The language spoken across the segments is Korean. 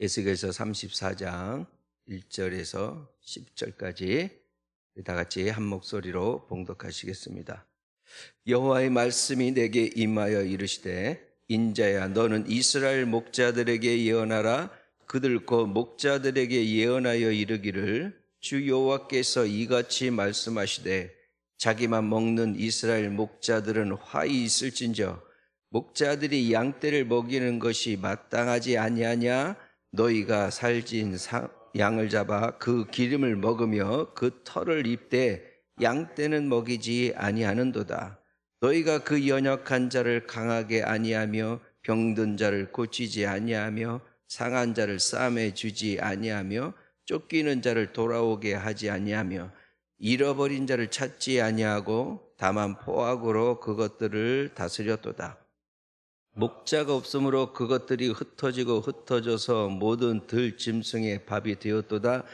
에스겔서 34장 1절에서 10절까지 다 같이 한 목소리로 봉독하시겠습니다. 여호와의 말씀이 내게 임하여 이르시되, 인자야, 너는 이스라엘 목자들에게 예언하라. 그들 곧 목자들에게 예언하여 이르기를, 주 여호와께서 이같이 말씀하시되, 자기만 먹는 이스라엘 목자들은 화이 있을진저, 목자들이 양떼를 먹이는 것이 마땅하지 아니하냐? 너희가 살진 양을 잡아 그 기름을 먹으며 그 털을 입되 양떼는 먹이지 아니하는도다. 너희가 그 연약한 자를 강하게 아니하며 병든 자를 고치지 아니하며 상한 자를 싸매 주지 아니하며 쫓기는 자를 돌아오게 하지 아니하며 잃어버린 자를 찾지 아니하고 다만 포악으로 그것들을 다스렸도다. 목자가 없으므로 그것들이 흩어지고 흩어져서 모든 들짐승의 밥이 되었도다.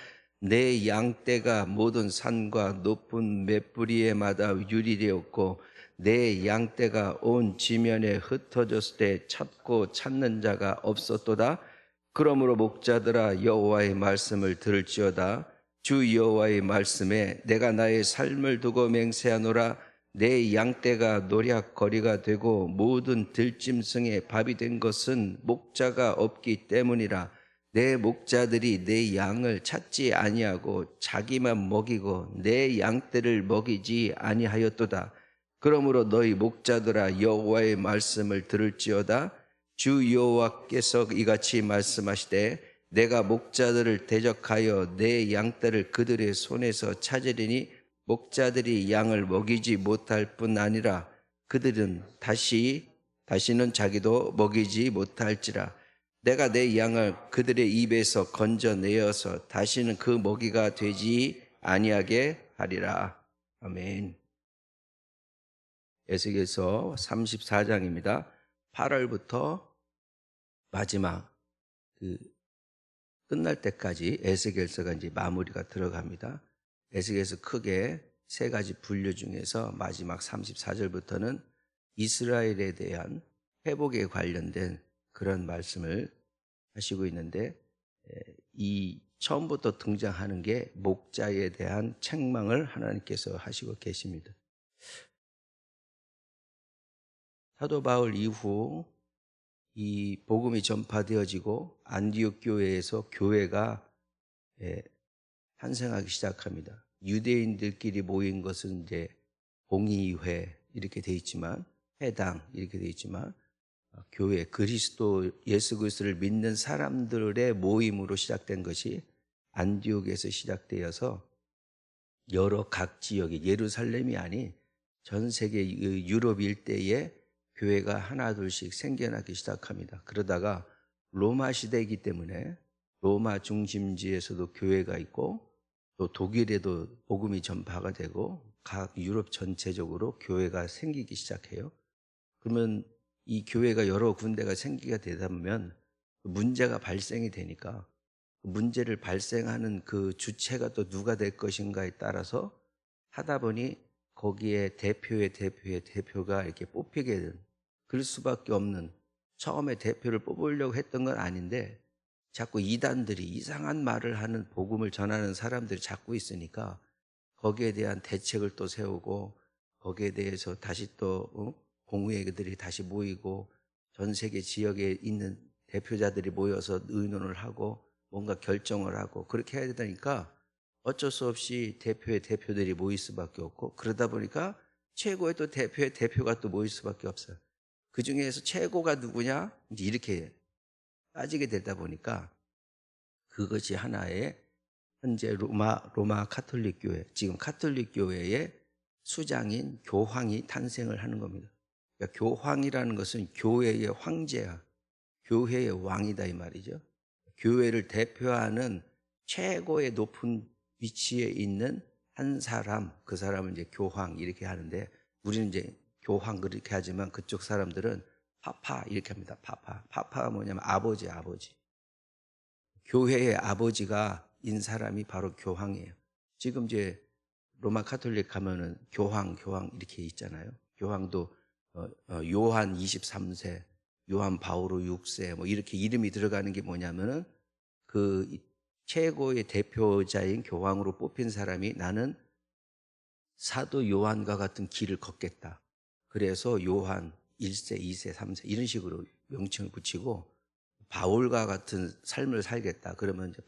내 양떼가 모든 산과 높은 맷뿌리에마다 유리되었고, 내 양떼가 온 지면에 흩어졌을 때 찾고 찾는 자가 없었도다. 그러므로 목자들아, 여호와의 말씀을 들을지어다. 주 여호와의 말씀에 내가 나의 삶을 두고 맹세하노라. 내 양떼가 노략거리가 되고 모든 들짐승의 밥이 된 것은 목자가 없기 때문이라. 내 목자들이 내 양을 찾지 아니하고 자기만 먹이고 내 양떼를 먹이지 아니하였도다. 그러므로 너희 목자들아, 여호와의 말씀을 들을지어다. 주 여호와께서 이같이 말씀하시되, 내가 목자들을 대적하여 내 양떼를 그들의 손에서 찾으리니 목자들이 양을 먹이지 못할 뿐 아니라 그들은 다시는 자기도 먹이지 못할지라. 내가 내 양을 그들의 입에서 건져내어서 다시는 그 먹이가 되지 아니하게 하리라. 아멘. 에스겔서 34장입니다. 8월부터 마지막 끝날 때까지 에스겔서가 이제 마무리가 들어갑니다. 에스겔서 크게 세 가지 분류 중에서 마지막 34절부터는 이스라엘에 대한 회복에 관련된 그런 말씀을 하시고 있는데, 이 처음부터 등장하는 게 목자에 대한 책망을 하나님께서 하시고 계십니다. 사도 바울 이후 이 복음이 전파되어지고 안디옥 교회에서 교회가 탄생하기 시작합니다. 유대인들끼리 모인 것은 이제 공의회 이렇게 돼 있지만, 회당 이렇게 돼 있지만, 교회, 그리스도 예수 그리스도를 믿는 사람들의 모임으로 시작된 것이 안디옥에서 시작되어서 여러 각 지역의, 예루살렘이 아닌 전 세계 유럽 일대에 교회가 하나 둘씩 생겨나기 시작합니다. 그러다가 로마 시대이기 때문에 로마 중심지에서도 교회가 있고, 또 독일에도 복음이 전파가 되고 각 유럽 전체적으로 교회가 생기기 시작해요. 그러면 이 교회가 여러 군데가 생기게 되다 보면 문제가 발생이 되니까, 문제를 발생하는 그 주체가 또 누가 될 것인가에 따라서 하다 보니 거기에 대표의 대표가 이렇게 뽑히게 된, 그럴 수밖에 없는, 처음에 대표를 뽑으려고 했던 건 아닌데 자꾸 이단들이, 이상한 말을 하는, 복음을 전하는 사람들이 자꾸 있으니까 거기에 대한 대책을 또 세우고, 거기에 대해서 다시 또 공의회들이 다시 모이고 전 세계 지역에 있는 대표자들이 모여서 의논을 하고 뭔가 결정을 하고 그렇게 해야 되니까 어쩔 수 없이 대표의 대표들이 모일 수밖에 없고, 그러다 보니까 최고의 또 대표의 대표가 또 모일 수밖에 없어요. 그 중에서 최고가 누구냐? 이제 이렇게 따지게 되다 보니까 그것이 하나의, 현재 로마 카톨릭 교회, 지금 카톨릭 교회의 수장인 교황이 탄생을 하는 겁니다. 그러니까 교황이라는 것은 교회의 황제야, 교회의 왕이다 이 말이죠. 교회를 대표하는 최고의 높은 위치에 있는 한 사람, 그 사람은 이제 교황 이렇게 하는데, 우리는 이제 교황 그렇게 하지만 그쪽 사람들은 파파 이렇게 합니다. 파파가 뭐냐면 아버지. 교회의 아버지가 인 사람이 바로 교황이에요. 지금 이제 로마 카톨릭 가면은 교황 이렇게 있잖아요. 교황도 요한 23세, 요한 바오로 6세 뭐 이렇게 이름이 들어가는 게 뭐냐면은 그 최고의 대표자인 교황으로 뽑힌 사람이 나는 사도 요한과 같은 길을 걷겠다. 그래서 요한 1세, 2세, 3세 이런 식으로 명칭을 붙이고 바울과 같은 삶을 살겠다. 그러면 이제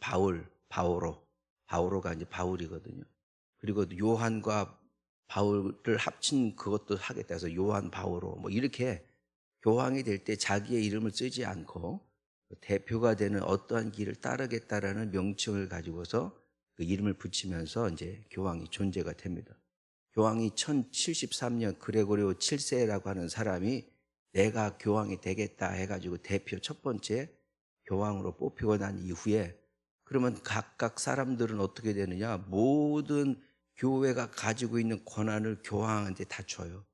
바오로가 이제 바울이거든요. 그리고 요한과 바울을 합친 그것도 하겠다 해서 요한 바오로 뭐 이렇게 교황이 될 때 자기의 이름을 쓰지 않고 대표가 되는 어떠한 길을 따르겠다라는 명칭을 가지고서 그 이름을 붙이면서 이제 교황이 존재가 됩니다. 교황이 1073년 그레고리오 7세라고 하는 사람이 내가 교황이 되겠다 해가지고 대표 첫 번째 교황으로 뽑히고 난 이후에 그러면 각각 사람들은 어떻게 되느냐? 모든 교회가 가지고 있는 권한을 교황한테 다 줘요.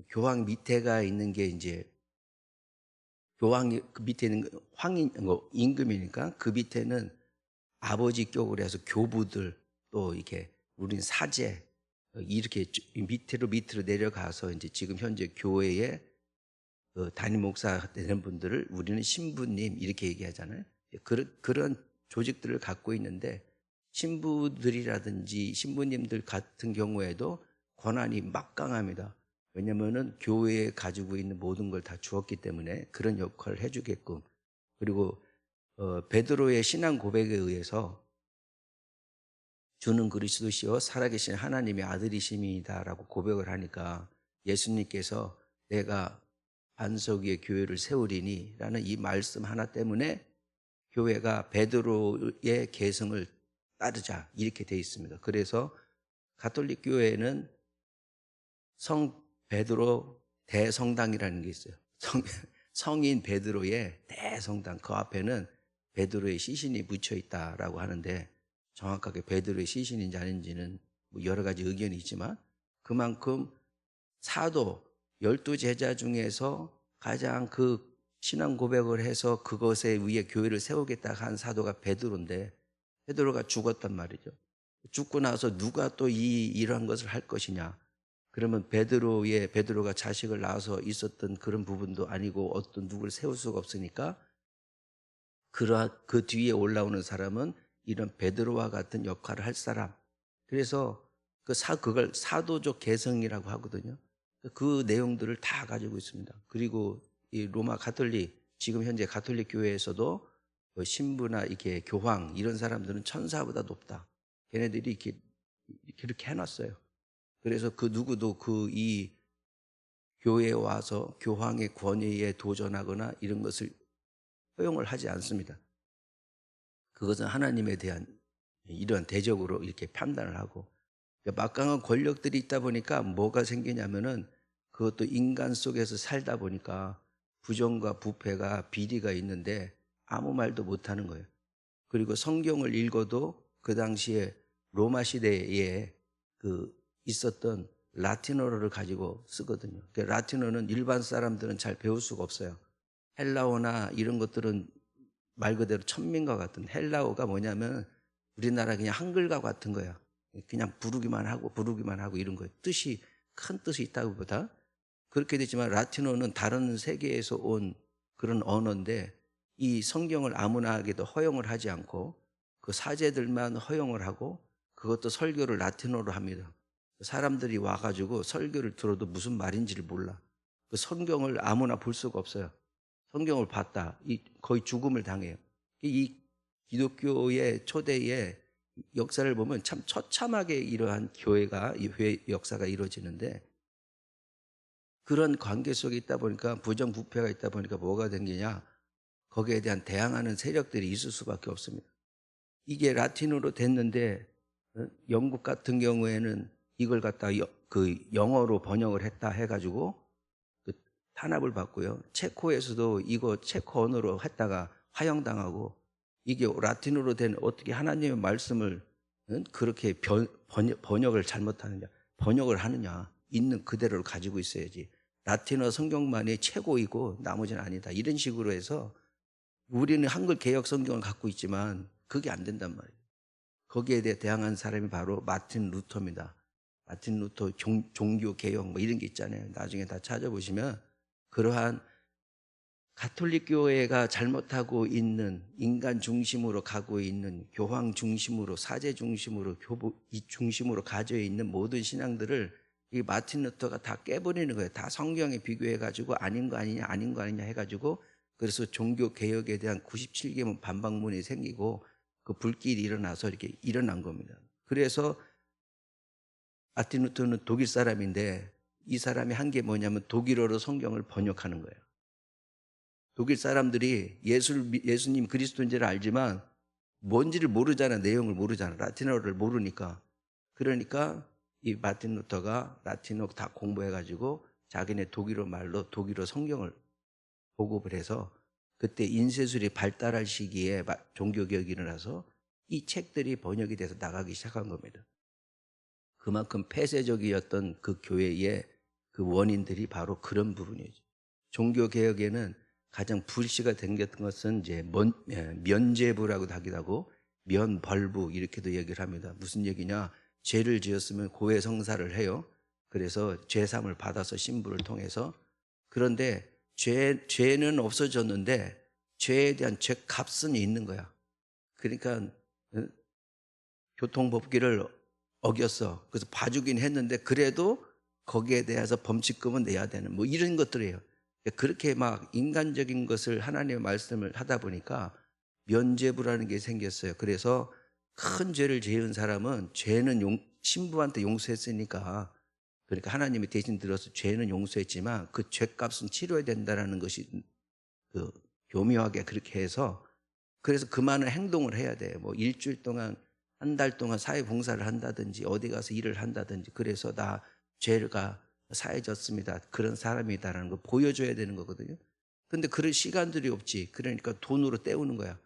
교황 밑에가 있는 게 이제 교황 그 밑에 있는 황인 임금이니까 그 밑에는 아버지 격으로 해서 교부들 또 이렇게 우린 사제 이렇게 밑으로 내려가서 이제 지금 현재 교회의 담임 목사 되는 분들을 우리는 신부님 이렇게 얘기하잖아요. 그런 조직들을 갖고 있는데 신부들이라든지 신부님들 같은 경우에도 권한이 막강합니다. 왜냐면은 교회에 가지고 있는 모든 걸 다 주었기 때문에 그런 역할을 해주게끔. 그리고 베드로의 신앙 고백에 의해서 주는 그리스도시요 살아계신 하나님의 아들이심이다라고 고백을 하니까 예수님께서 내가 반석 위에 교회를 세우리니 라는 이 말씀 하나 때문에 교회가 베드로의 계승을 따르자 이렇게 돼 있습니다. 그래서 가톨릭 교회는 성 베드로 대성당이라는 게 있어요. 성인 베드로의 대성당 그 앞에는 베드로의 시신이 묻혀 있다라고 하는데 정확하게 베드로의 시신인지 아닌지는 뭐 여러 가지 의견이 있지만 그만큼 사도 12제자 중에서 가장 그 신앙 고백을 해서 그것에 위해 교회를 세우겠다 한 사도가 베드로인데 베드로가 죽었단 말이죠. 죽고 나서 누가 또 이러한 것을 할 것이냐. 그러면 베드로가 자식을 낳아서 있었던 그런 부분도 아니고 어떤 누구를 세울 수가 없으니까 그 뒤에 올라오는 사람은 이런 베드로와 같은 역할을 할 사람. 그래서 그걸 사도적 개성이라고 하거든요. 그 내용들을 다 가지고 있습니다. 그리고 이 로마 가톨릭, 지금 현재 가톨릭 교회에서도 신부나 이렇게 교황 이런 사람들은 천사보다 높다. 걔네들이 이렇게 해놨어요. 그래서 그 누구도 이 교회에 와서 교황의 권위에 도전하거나 이런 것을 허용을 하지 않습니다. 그것은 하나님에 대한 이런 대적으로 이렇게 판단을 하고 막강한 권력들이 있다 보니까 뭐가 생기냐면은 그것도 인간 속에서 살다 보니까 부정과 부패가 비리가 있는데 아무 말도 못하는 거예요. 그리고 성경을 읽어도 그 당시에 로마 시대에 있었던 라틴어를 가지고 쓰거든요. 라틴어는 일반 사람들은 잘 배울 수가 없어요. 헬라어나 이런 것들은 말 그대로 천민과 같은 헬라어가 뭐냐면 우리나라 그냥 한글과 같은 거야. 그냥 부르기만 하고 이런 거예요. 큰 뜻이 있다기보다 그렇게 되지만 라틴어는 다른 세계에서 온 그런 언어인데 이 성경을 아무나에게도 허용을 하지 않고 그 사제들만 허용을 하고 그것도 설교를 라틴어로 합니다. 사람들이 와가지고 설교를 들어도 무슨 말인지를 몰라. 그 성경을 아무나 볼 수가 없어요. 성경을 봤다. 거의 죽음을 당해요. 이 기독교의 초대의 역사를 보면 참 처참하게 이러한 교회 역사가 이루어지는데 그런 관계 속에 있다 보니까 부정부패가 있다 보니까 뭐가 생기냐. 거기에 대한 대항하는 세력들이 있을 수밖에 없습니다. 이게 라틴어로 됐는데 영국 같은 경우에는 이걸 갖다 영어로 번역을 했다 해가지고 탄압을 받고요. 체코에서도 이거 체코 언어로 했다가 화형당하고 이게 라틴어로 된 어떻게 하나님의 말씀을 그렇게 번역을 잘못하느냐. 번역을 하느냐. 있는 그대로를 가지고 있어야지. 라틴어 성경만이 최고이고 나머지는 아니다. 이런 식으로 해서 우리는 한글 개역 성경을 갖고 있지만 그게 안 된단 말이에요. 거기에 대해 대항한 사람이 바로 마틴 루터입니다. 마틴 루터 종교 개혁 뭐 이런 게 있잖아요. 나중에 다 찾아보시면 그러한 가톨릭 교회가 잘못하고 있는, 인간 중심으로 가고 있는, 교황 중심으로, 사제 중심으로, 교부 이 중심으로 가져 있는 모든 신앙들을 이 마틴 루터가 다 깨버리는 거예요. 다 성경에 비교해가지고 아닌 거 아니냐, 아닌 거 아니냐 해가지고, 그래서 종교 개혁에 대한 97개문 반박문이 생기고 그 불길이 일어나서 이렇게 일어난 겁니다. 그래서 마틴 루터는 독일 사람인데 이 사람이 한 게 뭐냐면 독일어로 성경을 번역하는 거예요. 독일 사람들이 예수님 그리스도인지를 알지만 뭔지를 모르잖아. 내용을 모르잖아. 라틴어를 모르니까. 그러니까 이 마틴 루터가 라틴어 다 공부해가지고 자기네 독일어 말로 독일어 성경을 보급을 해서 그때 인쇄술이 발달할 시기에 종교개혁이 일어나서 이 책들이 번역이 돼서 나가기 시작한 겁니다. 그만큼 폐쇄적이었던 그 교회의 그 원인들이 바로 그런 부분이죠. 종교개혁에는 가장 불씨가 생겼던 것은 이제 면죄부라고도 하기도 하고 면벌부 이렇게도 얘기를 합니다. 무슨 얘기냐? 죄를 지었으면 고해 성사를 해요. 그래서 죄삼을 받아서 신부를 통해서. 그런데 죄는 없어졌는데 죄에 대한 죄값은 있는 거야. 그러니까 교통법규를 어겼어. 그래서 봐주긴 했는데 그래도 거기에 대해서 범칙금은 내야 되는 뭐 이런 것들이에요. 그렇게 막 인간적인 것을 하나님의 말씀을 하다 보니까 면죄부라는 게 생겼어요. 그래서 큰 죄를 지은 사람은 죄는 신부한테 용서했으니까, 그러니까 하나님이 대신 들어서 죄는 용서했지만 그 죄값은 치러야 된다는 것이 그 교묘하게 그렇게 해서, 그래서 그 많은 행동을 해야 돼요. 뭐 일주일 동안 한 달 동안 사회봉사를 한다든지 어디 가서 일을 한다든지, 그래서 나 죄가 사해졌습니다, 그런 사람이다라는 걸 보여줘야 되는 거거든요. 근데 그런 시간들이 없지. 그러니까 돈으로 때우는 거야.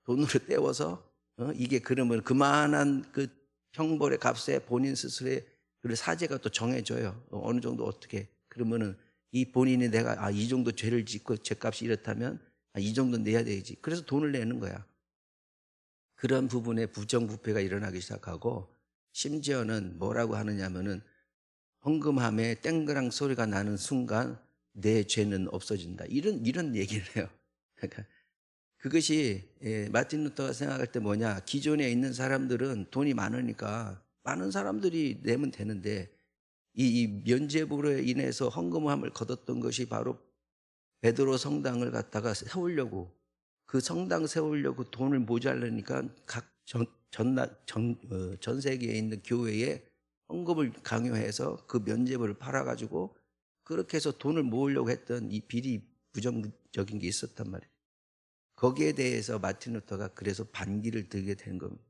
돈으로 때워서 이게 그러면 그만한 그 형벌의 값에 본인 스스로의 그 사제가 또 정해져요. 어느 정도 어떻게. 그러면은 이 본인이 내가 이 정도 죄를 짓고 죄값이 이렇다면 이 정도 내야 되지. 그래서 돈을 내는 거야. 그런 부분에 부정부패가 일어나기 시작하고, 심지어는 뭐라고 하느냐면은 헌금함에 땡그랑 소리가 나는 순간 내 죄는 없어진다. 이런 얘기를 해요. 그러니까 그것이 마틴 루터가 생각할 때 뭐냐, 기존에 있는 사람들은 돈이 많으니까 많은 사람들이 내면 되는데 이 면죄부로 인해서 헌금함을 거뒀던 것이 바로 베드로 성당을 갖다가 세우려고, 그 성당 세우려고 돈을 모자라니까 각 전 세계에 있는 교회에 헌금을 강요해서 그 면죄부를 팔아가지고 그렇게 해서 돈을 모으려고 했던 이 비리 부정적인 게 있었단 말이에요. 거기에 대해서 마틴 루터가 그래서 반기를 들게 된 겁니다.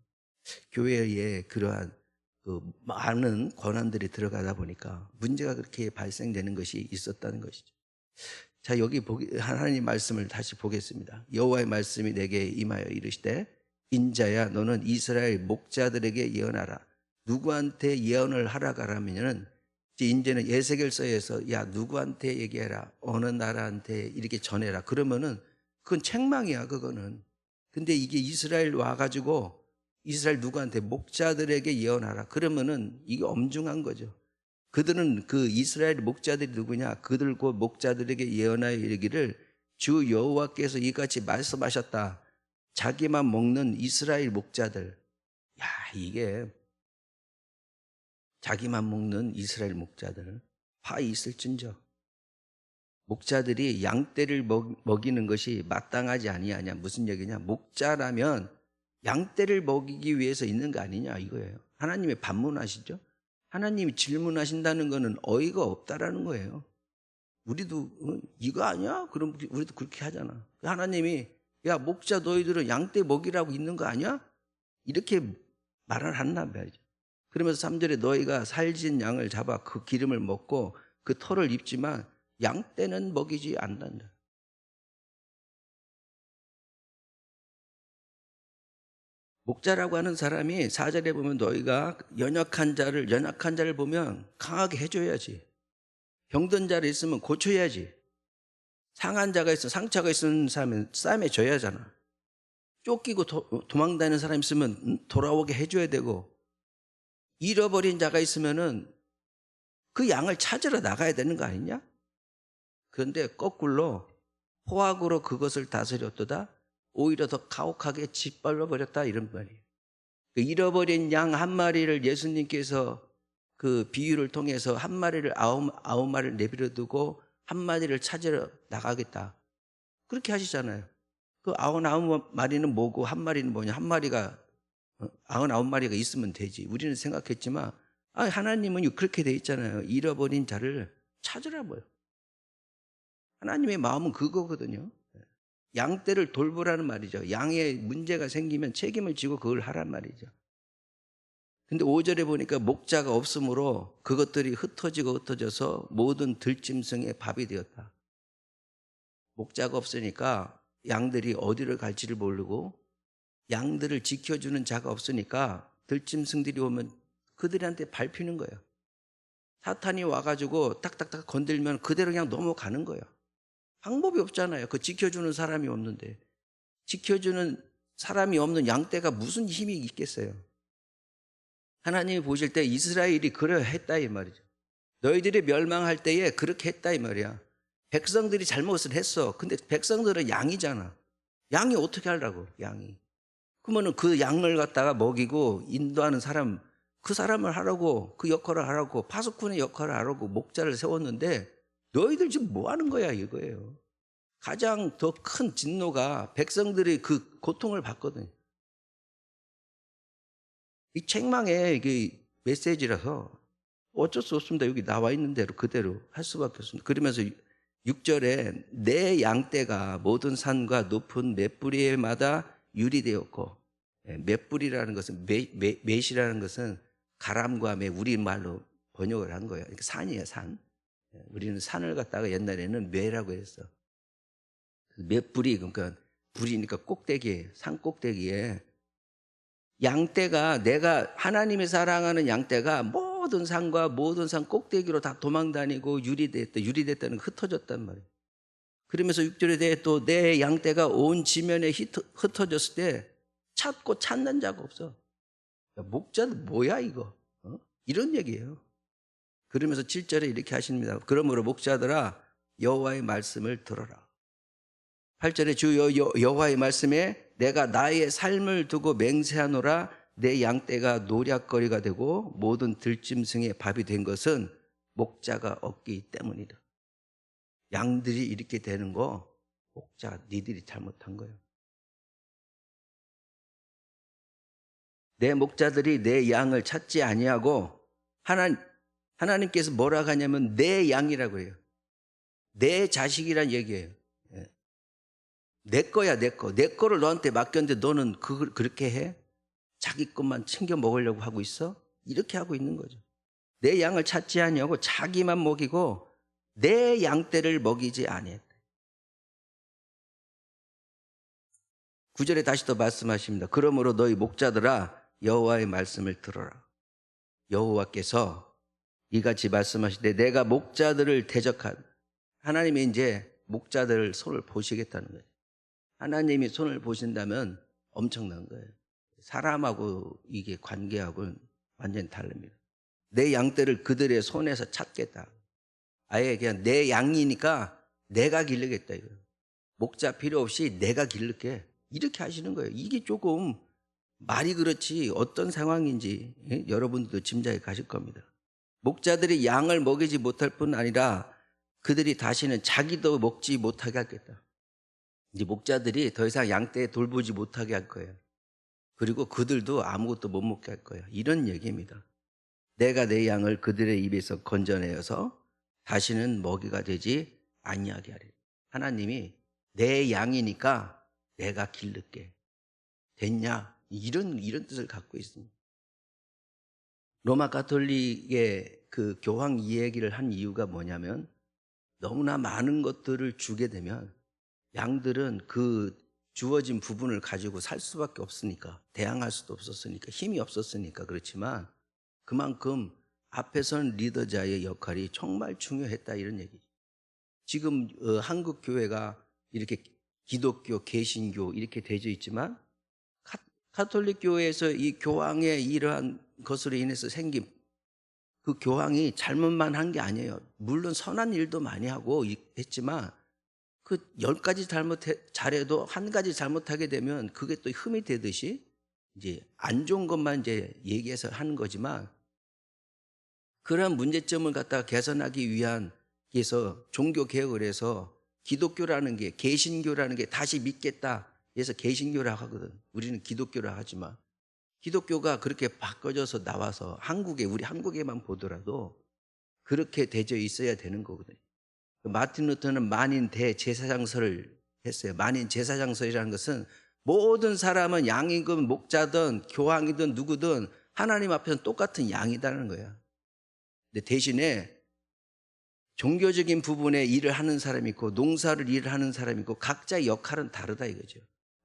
교회에 그러한 그 많은 권한들이 들어가다 보니까 문제가 그렇게 발생되는 것이 있었다는 것이죠. 자, 여기 하나님 말씀을 다시 보겠습니다. 여호와의 말씀이 내게 임하여 이르시되, 인자야 너는 이스라엘 목자들에게 예언하라. 누구한테 예언을 하라 가라면은, 이제는 에스겔서에서 야 누구한테 얘기해라, 어느 나라한테 이렇게 전해라 그러면은 그건 책망이야 그거는. 근데 이게 이스라엘 와가지고 이스라엘 누구한테 목자들에게 예언하라 그러면은 이게 엄중한 거죠. 그들은 그 이스라엘 목자들이 누구냐? 그들 곧 목자들에게 예언하여 이르기를 주 여호와께서 이같이 말씀하셨다. 자기만 먹는 이스라엘 목자들. 야, 이게 자기만 먹는 이스라엘 목자들 화 있을진저. 목자들이 양떼를 먹이는 것이 마땅하지 아니하냐. 무슨 얘기냐? 목자라면 양떼를 먹이기 위해서 있는 거 아니냐 이거예요. 하나님의 반문하시죠. 하나님이 질문하신다는 것은 어이가 없다라는 거예요. 우리도 이거 아니야? 그럼 우리도 그렇게 하잖아. 하나님이 야 목자 너희들은 양떼 먹이라고 있는 거 아니야? 이렇게 말을 한단 말이죠. 그러면서 3절에 너희가 살진 양을 잡아 그 기름을 먹고 그 털을 입지만 양떼는 먹이지 않는다. 목자라고 하는 사람이 4절에 보면 너희가 연약한 자를 보면 강하게 해줘야지. 병든 자를 있으면 고쳐야지. 상한 자가 있으면 상처가 있는 사람은 싸매줘야 하잖아. 쫓기고 도망다니는 사람 있으면 돌아오게 해줘야 되고, 잃어버린 자가 있으면은 그 양을 찾으러 나가야 되는 거 아니냐? 그런데 거꾸로 포악으로 그것을 다스렸도다 오히려 더 가혹하게 짓밟아 버렸다 이런 말이에요. 그 잃어버린 양 한 마리를 예수님께서 그 비유를 통해서 한 마리를 아홉 마리를 내버려 두고 한 마리를 찾으러 나가겠다. 그렇게 하시잖아요. 그 아홉 마리는 뭐고 한 마리는 뭐냐? 한 마리가 아홉 마리가 있으면 되지. 우리는 생각했지만 하나님은 그렇게 돼 있잖아요. 잃어버린 자를 찾으라고요. 하나님의 마음은 그거거든요. 양떼를 돌보라는 말이죠. 양에 문제가 생기면 책임을 지고 그걸 하란 말이죠. 근데 5절에 보니까 목자가 없으므로 그것들이 흩어져서 모든 들짐승의 밥이 되었다. 목자가 없으니까 양들이 어디를 갈지를 모르고 양들을 지켜주는 자가 없으니까 들짐승들이 오면 그들한테 밟히는 거예요. 사탄이 와가지고 딱딱딱 건들면 그대로 그냥 넘어가는 거예요. 방법이 없잖아요. 그 지켜주는 사람이 없는데. 지켜주는 사람이 없는 양떼가 무슨 힘이 있겠어요. 하나님이 보실 때 이스라엘이 그래 했다 이 말이죠. 너희들이 멸망할 때에 그렇게 했다 이 말이야. 백성들이 잘못을 했어. 근데 백성들은 양이잖아. 양이 어떻게 하려고 양이. 그러면은 그 양을 갖다가 먹이고 인도하는 사람, 그 사람을 하라고, 그 역할을 하라고, 파수꾼의 역할을 하라고 목자를 세웠는데 너희들 지금 뭐 하는 거야 이거예요. 가장 더 큰 진노가 백성들이 그 고통을 받거든요. 이 책망의 이게 메시지라서 어쩔 수 없습니다. 여기 나와 있는 대로 그대로 할 수밖에 없습니다. 그러면서 6절에 내 양떼가 모든 산과 높은 맷뿌리마다 유리되었고, 맷뿌리라는 것은 맷이라는 것은 가람과 매 우리말로 번역을 한 거예요. 그러니까 산이에요, 산. 우리는 산을 갖다가 옛날에는 매라고 했어. 맷뿌리, 그러니까 뿌리니까 꼭대기에, 산 꼭대기에 양떼가, 내가 하나님이 사랑하는 양떼가 모든 산과 모든 산 꼭대기로 다 도망다니고 유리됐다는 거 흩어졌단 말이에요. 그러면서 6절에 대해 또 내 양떼가 온 지면에 흩어졌을 때 찾고 찾는 자가 없어. 야, 목자는 뭐야 이거? 이런 얘기예요. 그러면서 7절에 이렇게 하십니다. 그러므로 목자들아 여호와의 말씀을 들어라. 8절에 주 여호와의 말씀에 내가 나의 삶을 두고 맹세하노라. 내 양떼가 노략거리가 되고 모든 들짐승의 밥이 된 것은 목자가 없기 때문이다. 양들이 이렇게 되는 거 목자 니들이 잘못한 거예요. 내 목자들이 내 양을 찾지 아니하고 하나님께서 뭐라고 하냐면 내 양이라고 해요. 내 자식이란 얘기예요. 내 거야, 내 거. 내 거를 너한테 맡겼는데 너는 그걸 그렇게 해? 자기 것만 챙겨 먹으려고 하고 있어? 이렇게 하고 있는 거죠. 내 양을 찾지 아니하고 자기만 먹이고 내 양떼를 먹이지 아니했다. 9절에 다시 또 말씀하십니다. 그러므로 너희 목자들아 여호와의 말씀을 들어라. 여호와께서 이같이 말씀하시되 내가 목자들을 대적한, 하나님이 이제 목자들 손을 보시겠다는 거예요. 하나님이 손을 보신다면 엄청난 거예요. 사람하고 이게 관계하고는 완전히 다릅니다. 내 양떼를 그들의 손에서 찾겠다. 아예 그냥 내 양이니까 내가 기르겠다 이거예요. 목자 필요 없이 내가 기를게. 이렇게 하시는 거예요. 이게 조금 말이 그렇지 어떤 상황인지 여러분들도 짐작해 가실 겁니다. 목자들이 양을 먹이지 못할 뿐 아니라 그들이 다시는 자기도 먹지 못하게 하겠다. 이제 목자들이 더 이상 양떼 돌보지 못하게 할 거예요. 그리고 그들도 아무것도 못 먹게 할 거예요. 이런 얘기입니다. 내가 내 양을 그들의 입에서 건져내어서 다시는 먹이가 되지 아니하게 하리. 하나님이 내 양이니까 내가 기를게. 됐냐? 이런 뜻을 갖고 있습니다. 로마 가톨릭의 그 교황 이 얘기를 한 이유가 뭐냐면 너무나 많은 것들을 주게 되면 양들은 그 주어진 부분을 가지고 살 수밖에 없으니까, 대항할 수도 없었으니까, 힘이 없었으니까. 그렇지만 그만큼 앞에선 리더자의 역할이 정말 중요했다 이런 얘기죠. 지금 한국 교회가 이렇게 기독교, 개신교 이렇게 되어 있지만 가톨릭 교회에서 이 교황의 이러한 것으로 인해서 생긴 그 교황이 잘못만 한 게 아니에요. 물론 선한 일도 많이 하고 했지만 그 10가지 잘해도 한 가지 잘못하게 되면 그게 또 흠이 되듯이 이제 안 좋은 것만 이제 얘기해서 하는 거지만, 그런 문제점을 갖다가 개선하기 위한 위해서 종교 개혁을 해서 기독교라는 게, 개신교라는 게 다시 믿겠다 해서 개신교라 하거든. 우리는 기독교라 하지만 기독교가 그렇게 바꿔져서 나와서 우리 한국에만 보더라도 그렇게 되어 있어야 되는 거거든요. 마틴 루터는 만인 대제사장설을 했어요. 만인 제사장설이라는 것은 모든 사람은 양이든 목자든 교황이든 누구든 하나님 앞에서는 똑같은 양이다는 거야. 근데 대신에 종교적인 부분에 일을 하는 사람이 있고 농사를 일을 하는 사람이 있고 각자의 역할은 다르다 이거죠.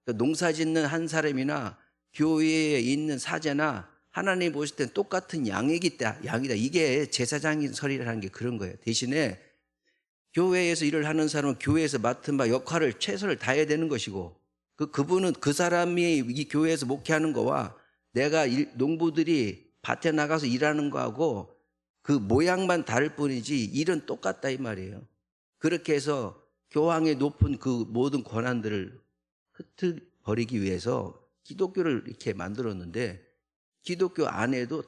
그러니까 농사 짓는 한 사람이나 교회에 있는 사제나 하나님 보실 땐 똑같은 양이다. 이게 제사장인 설이라는 게 그런 거예요. 대신에 교회에서 일을 하는 사람은 교회에서 맡은 바 역할을 최선을 다해야 되는 것이고, 그분은 그 사람이 이 교회에서 목회하는 거와 내가 농부들이 밭에 나가서 일하는 거하고 그 모양만 다를 뿐이지 일은 똑같다 이 말이에요. 그렇게 해서 교황의 높은 그 모든 권한들을 흩어버리기 위해서 기독교를 이렇게 만들었는데, 기독교 안에도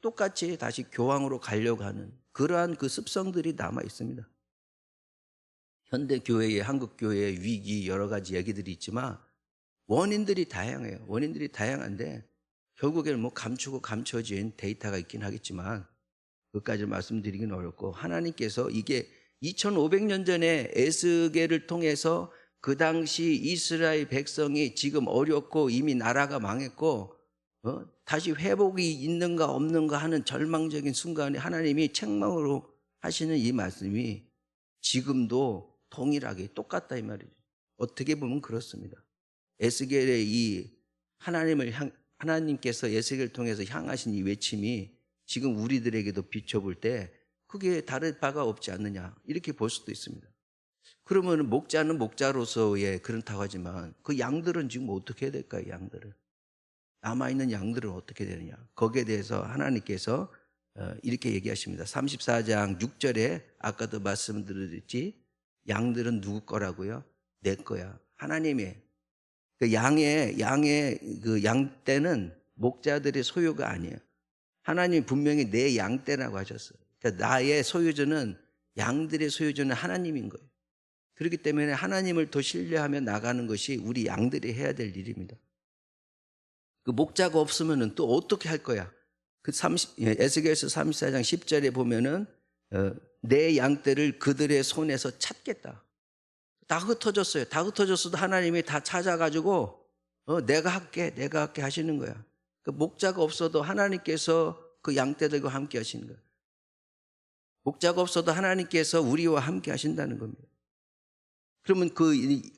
똑같이 다시 교황으로 가려고 하는 그러한 그 습성들이 남아 있습니다. 현대 교회의, 한국 교회의 위기, 여러 가지 얘기들이 있지만 원인들이 다양해요. 원인들이 다양한데 결국에는 뭐 감추고 감춰진 데이터가 있긴 하겠지만 그것까지 말씀드리긴 어렵고, 하나님께서 이게 2500년 전에 에스겔을 통해서 그 당시 이스라엘 백성이 지금 어렵고 이미 나라가 망했고 다시 회복이 있는가 없는가 하는 절망적인 순간에 하나님이 책망으로 하시는 이 말씀이 지금도 동일하게 똑같다 이 말이죠. 어떻게 보면 그렇습니다. 에스겔의 이 하나님께서 에스겔을 통해서 향하신 이 외침이 지금 우리들에게도 비춰볼 때 그게 다를 바가 없지 않느냐 이렇게 볼 수도 있습니다. 그러면 목자는 목자로서의 그렇다고 하지만 그 양들은 지금 어떻게 해야 될까요? 양들은 남아있는 양들은 어떻게 되느냐, 거기에 대해서 하나님께서 이렇게 얘기하십니다. 34장 6절에 아까도 말씀드렸지, 양들은 누구 거라고요? 내 거야. 하나님의. 그 양의 그 양떼는 목자들의 소유가 아니에요. 하나님이 분명히 내 양떼라고 하셨어요. 그러니까 나의 소유주는, 양들의 소유주는 하나님인 거예요. 그렇기 때문에 하나님을 더 신뢰하며 나가는 것이 우리 양들이 해야 될 일입니다. 그 목자가 없으면 또 어떻게 할 거야? 에스겔서 34장 10절에 보면은 내 양떼를 그들의 손에서 찾겠다. 다 흩어졌어요. 다 흩어졌어도 하나님이 다 찾아가지고 내가 할게 하시는 거야. 그 목자가 없어도 하나님께서 그 양떼들과 함께 하시는 거야. 목자가 없어도 하나님께서 우리와 함께 하신다는 겁니다. 그러면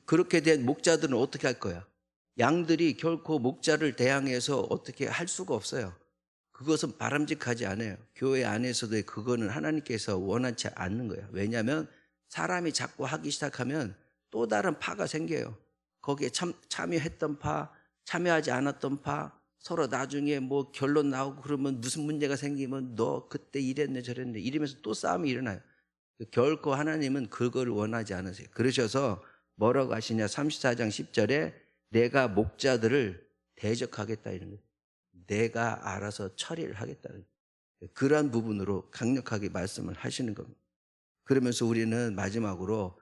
그렇게 된 목자들은 어떻게 할 거야? 양들이 결코 목자를 대항해서 어떻게 할 수가 없어요. 그것은 바람직하지 않아요. 교회 안에서도 그거는 하나님께서 원하지 않는 거예요. 왜냐하면 사람이 자꾸 하기 시작하면 또 다른 파가 생겨요. 거기에 참여했던 파, 참여하지 않았던 파, 서로 나중에 뭐 결론 나오고 그러면 무슨 문제가 생기면 너 그때 이랬네 저랬네 이러면서 또 싸움이 일어나요. 결코 하나님은 그걸 원하지 않으세요. 그러셔서 뭐라고 하시냐, 34장 10절에 내가 목자들을 대적하겠다 이런 거예요. 내가 알아서 처리를 하겠다는 거예요. 그러한 부분으로 강력하게 말씀을 하시는 겁니다. 그러면서 우리는 마지막으로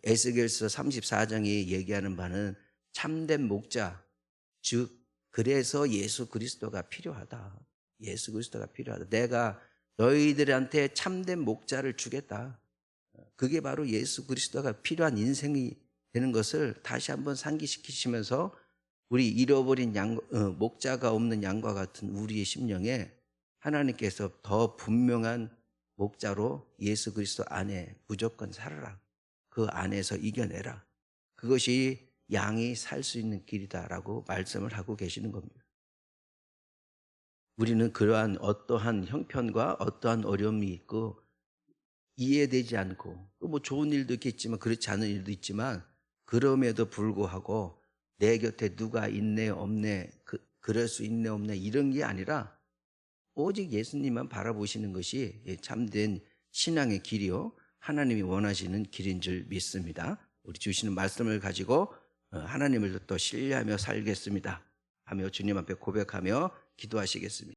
에스겔서 34장이 얘기하는 바는 참된 목자, 즉 그래서 예수 그리스도가 필요하다. 예수 그리스도가 필요하다. 내가 너희들한테 참된 목자를 주겠다. 그게 바로 예수 그리스도가 필요한 인생이 되는 것을 다시 한번 상기시키시면서 우리 잃어버린 목자가 없는 양과 같은 우리의 심령에 하나님께서 더 분명한 목자로 예수 그리스도 안에 무조건 살아라. 그 안에서 이겨내라. 그것이 양이 살 수 있는 길이다라고 말씀을 하고 계시는 겁니다. 우리는 그러한 어떠한 형편과 어떠한 어려움이 있고 이해되지 않고 또 뭐 좋은 일도 있겠지만 그렇지 않은 일도 있지만 그럼에도 불구하고 내 곁에 누가 있네 없네 그럴 수 있네 없네 이런 게 아니라 오직 예수님만 바라보시는 것이 참된 신앙의 길이요 하나님이 원하시는 길인 줄 믿습니다. 우리 주시는 말씀을 가지고 하나님을 또 신뢰하며 살겠습니다 하며 주님 앞에 고백하며 기도하시겠습니다.